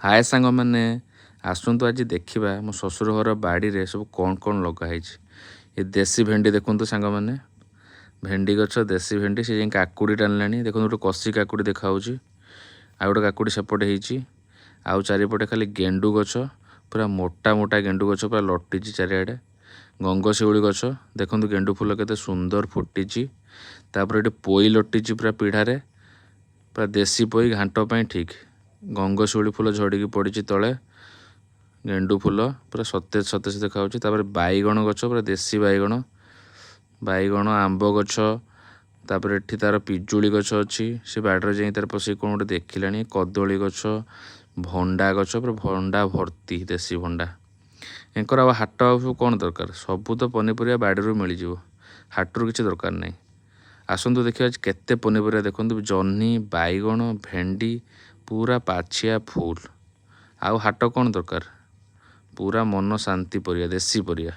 हाय सांग मैंने आसतु आज देखा मो ससुर घर बाड़ी रे सब कौन कौन लगाई। ये देसी भेंडी देखु सांग मैंने भेंडी गछ देसी भेंडी से काकुड़ी टाणिला देखो गोटे कषि काकुड़ी देखा आ गोटे काकुड़ी सेपटे होती आउ चारिपटे खाली गेंडु गछ पूरा मोटा मोटा गेंडु गछ पूरा लटिची चारिआडे गंगशिउली गछ देखो गेंडु फूल केते सुंदर फुटी तापर ये पोई लटिची पूरा पीढ़ारे पूरा देसी पोई घांट पाई ठीक गंगशिउली फूल झड़ी पड़ी तले गेंडु फूल पूरा सतेज सतेज देखा तापर बैगण गछ पूरा देसी बैगण बैगण आंब गछ तापर एठी तार पिजुली गछ अच्छी से बाड़े जाई तार पशि कौन गोटे देखिला कदली गछ भंडा गछ पूरा भंडा भर्ती देसी भंडा एंकर आ हाट कौन दरकार सबू तो पनीपरिया बाड़ी मिल जाव हाटू किसी दरकार नहीं। आसतु देखिए केते पनीपरिया देखो जह्नी बैगण भेंडी पूरा पाछिया फुल आउ हाट कौन दरकार पूरा मन शांति परिया देसी परिया।